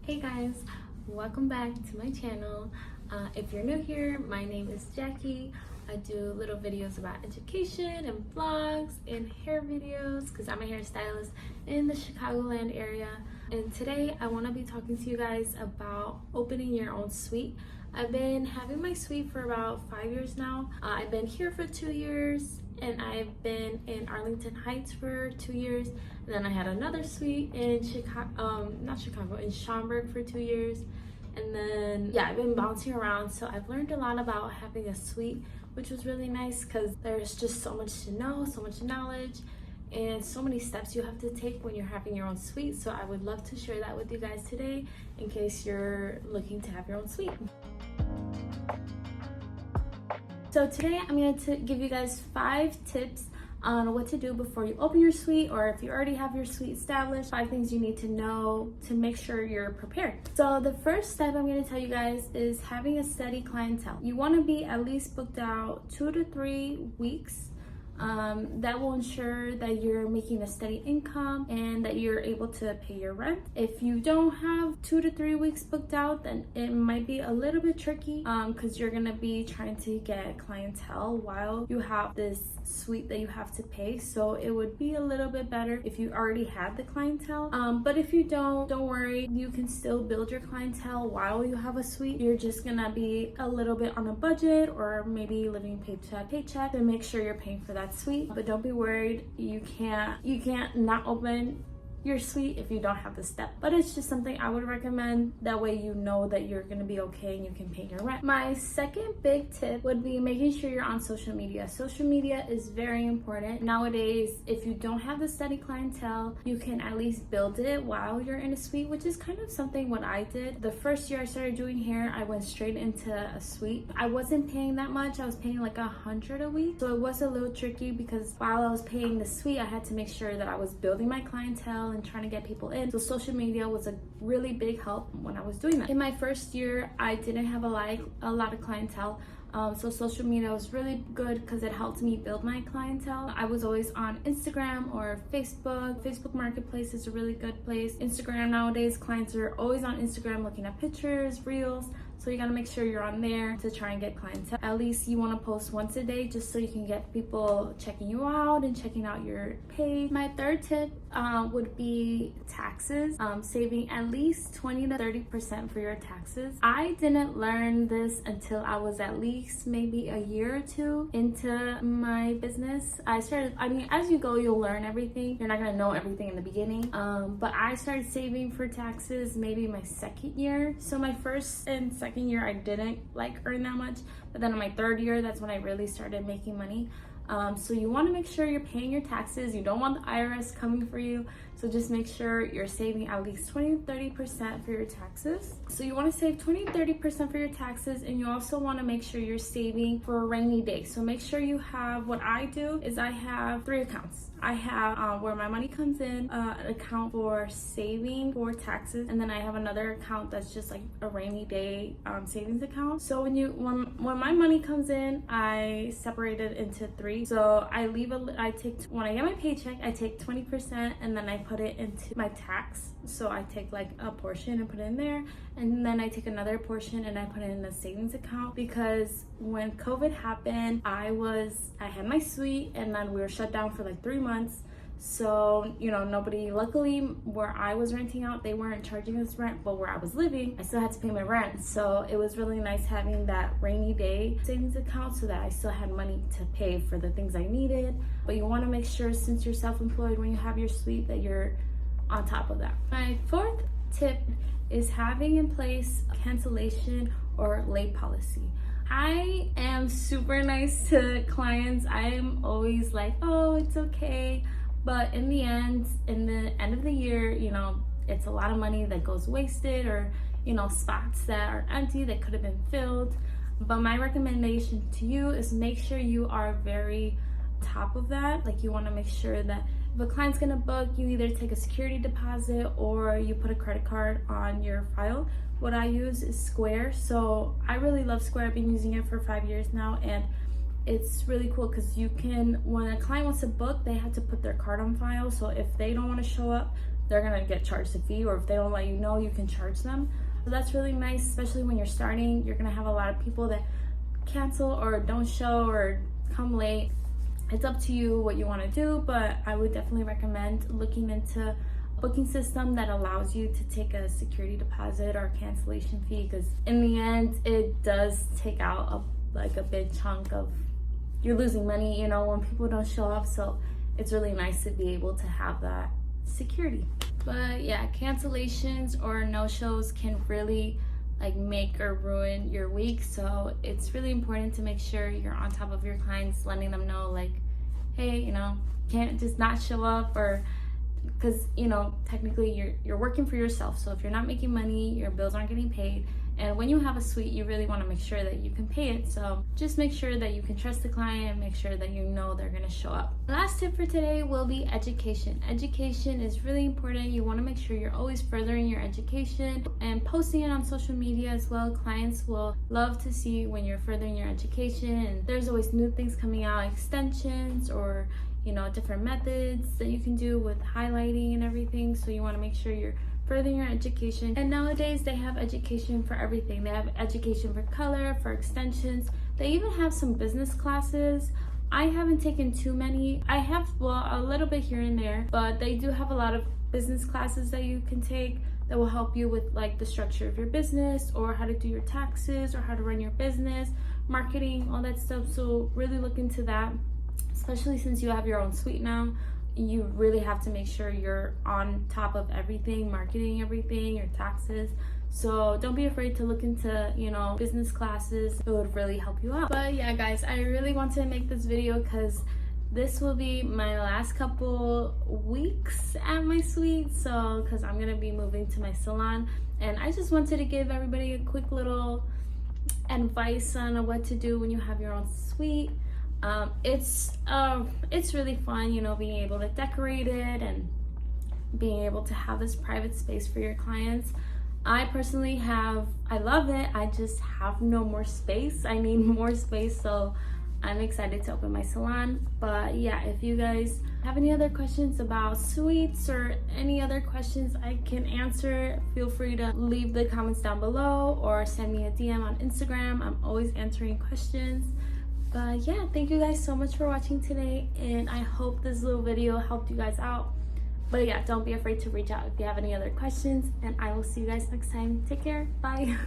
Hey guys, welcome back to my channel. If you're new here, my name is Jackie. I do little videos about education and vlogs and hair videos because I'm a hairstylist in the Chicagoland area. And today I want to be talking to you guys about opening your own suite. I've been having my suite for about 5 years now. I've been here for 2 years, and I've been in Arlington Heights for 2 years. And then I had another suite in in Schaumburg for 2 years. And then, yeah, I've been bouncing around. So I've learned a lot about having a suite, which was really nice because there's just so much to know, so much knowledge, and so many steps you have to take when you're having your own suite. So I would love to share that with you guys today in case you're looking to have your own suite. So today I'm going to give you guys 5 tips on what to do before you open your suite, or if you already have your suite established, 5 things you need to know to make sure you're prepared. So the first step I'm going to tell you guys is having a steady clientele. You want to be at least booked out 2 to 3 weeks. That will ensure that you're making a steady income and that you're able to pay your rent. If you don't have 2 to 3 weeks booked out, then it might be a little bit tricky because you're gonna be trying to get clientele while you have this suite that you have to pay. So it would be a little bit better if you already had the clientele. But if you don't worry, you can still build your clientele while you have a suite. You're just gonna be a little bit on a budget or maybe living paycheck to paycheck to make sure you're paying for that suite. But don't be worried, you can't not open your suite if you don't have the step. But it's just something I would recommend. That way you know that you're gonna be okay and you can pay your rent. My second big tip would be making sure you're on social media. Social media is very important. Nowadays, if you don't have the steady clientele, you can at least build it while you're in a suite, which is kind of something what I did. The first year I started doing hair, I went straight into a suite. I wasn't paying that much. I was paying like $100 a week. So it was a little tricky because while I was paying the suite, I had to make sure that I was building my clientele and trying to get people in. So social media was a really big help when I was doing that. In my first year, I didn't have a lot of clientele. So social media was really good because it helped me build my clientele. I was always on Instagram or Facebook. Facebook Marketplace is a really good place. Instagram nowadays, clients are always on Instagram looking at pictures, reels. So you gotta make sure you're on there to try and get clientele. At least you wanna post once a day just so you can get people checking you out and checking out your page. My third tip would be taxes. Saving at least 20 to 30% for your taxes. I didn't learn this until I was at least maybe a year or 2 into my business. As you go, you'll learn everything. You're not gonna know everything in the beginning. But I started saving for taxes maybe my second year. So my first and second year I didn't earn that much, but then in my third year, that's when I really started making money. So you want to make sure you're paying your taxes. You don't want the IRS coming for you. So just make sure you're saving at least 20 to 30% for your taxes. So you want to save 20 to 30% for your taxes, and you also want to make sure you're saving for a rainy day. So make sure you have, what I do is I have 3 accounts. I have where my money comes in, an account for saving for taxes, and then I have another account that's just like a rainy day savings account. So when my money comes in, I separate it into 3. So when I get my paycheck, I take 20% and then I put it into my tax. So I take like a portion and put it in there, and then I take another portion and I put it in a savings account, because when COVID happened, I had my suite and then we were shut down for like 3 months. So, luckily where I was renting out, they weren't charging us rent, but where I was living, I still had to pay my rent. So it was really nice having that rainy day savings account so that I still had money to pay for the things I needed. But you want to make sure, since you're self-employed, when you have your suite, that you're on top of that. My fourth tip is having in place a cancellation or late policy. I am super nice to clients. I am always like, oh, it's okay. But in the end of the year, it's a lot of money that goes wasted, or, spots that are empty that could have been filled. But my recommendation to you is make sure you are very top of that. Like, you want to make sure that if a client's gonna book, you either take a security deposit or you put a credit card on your file. What I use is Square. So I really love Square. I've been using it for 5 years now, and it's really cool because you can, when a client wants to book, they have to put their card on file. So if they don't want to show up they're gonna get charged a fee, or if they don't let you know, you can charge them. So that's really nice, especially when you're starting. You're gonna have a lot of people that cancel or don't show or come late. It's up to you what you want to do, but I would definitely recommend looking into a booking system that allows you to take a security deposit or a cancellation fee, because in the end it does take out a big chunk of, you're losing money, you know, when people don't show up. So it's really nice to be able to have that security. But yeah, cancellations or no-shows can really like make or ruin your week. So it's really important to make sure you're on top of your clients, letting them know like, hey, you know, can't just not show up, or because, you know, technically you're working for yourself. So if you're not making money, your bills aren't getting paid. And when you have a suite, you really want to make sure that you can pay it. So just make sure that you can trust the client and make sure that you know they're going to show up. Last tip for today will be education. Education is really important. You want to make sure you're always furthering your education and posting it on social media as well. Clients will love to see when you're furthering your education, and there's always new things coming out, extensions, or you know, different methods that you can do with highlighting and everything. So you want to make sure you're furthering your education. And nowadays they have education for everything. They have education for color, for extensions. They even have some business classes. I haven't taken too many. I have, well, a little bit here and there, but they do have a lot of business classes that you can take that will help you with like the structure of your business, or how to do your taxes, or how to run your business, marketing, all that stuff. So really look into that, especially since you have your own suite now. You really have to make sure you're on top of everything, marketing everything, your taxes. So don't be afraid to look into, you know, business classes. It would really help you out. But yeah, guys, I really want to make this video because this will be my last couple weeks at my suite. So, because I'm going to be moving to my salon, and I just wanted to give everybody a quick little advice on what to do when you have your own suite. It's really fun, you know, being able to decorate it and being able to have this private space for your clients. I personally I love it. I just have no more space. I need more space, so I'm excited to open my salon. But yeah, if you guys have any other questions about suites or any other questions I can answer, feel free to leave the comments down below or send me a DM on Instagram. I'm always answering questions. But yeah, thank you guys so much for watching today, and I hope this little video helped you guys out. But yeah, don't be afraid to reach out if you have any other questions, and I will see you guys next time. Take care. Bye.